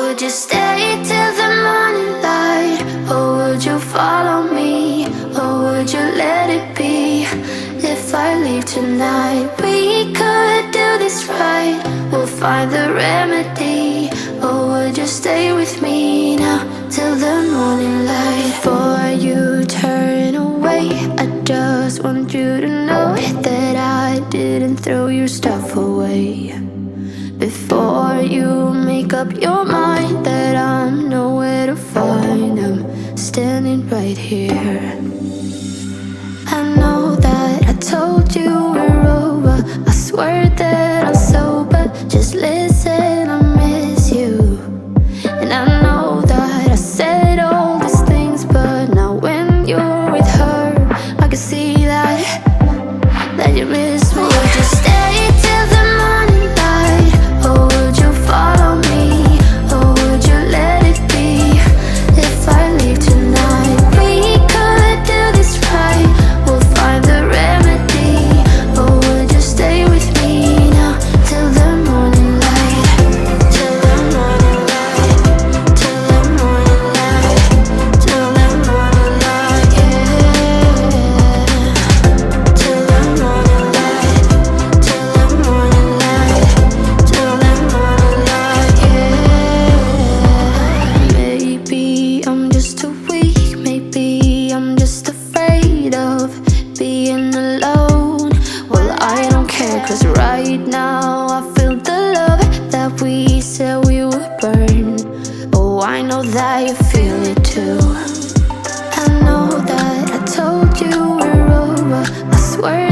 would you stay till the morning light? Or would you follow me? Or would you let it be? If I leave tonight, we could do this right. We'll find the remedy. Or would you stay with me now till the morning light? Before you turn away, I just want you to know that I didn't throw your stuff away. Before you make up your mind that I'm nowhere to find, I'm standing right here. I know that I told you we're over. I swear that I'm sober. Just listen, I miss you. And I know that I said all these things, but now when you're with her, I can see that you miss me. Would you stay till the morning light? Or would you follow me? Or would you let it be? If I leave tonight, we could do this right. We'll find the remedy. Or would you stay with me now till the morning light? Till the morning light. Till the morning light. Till the morning light, yeah. Till the morning light. Till the morning light. Till the morning light, yeah. Maybe I'm just too weak. Maybe I'm just afraid of being alone. Well, I don't care, 'cause right now I feel the love that we said we would burn. Oh, I know that you feel it too. I know that I told you we're over. I swear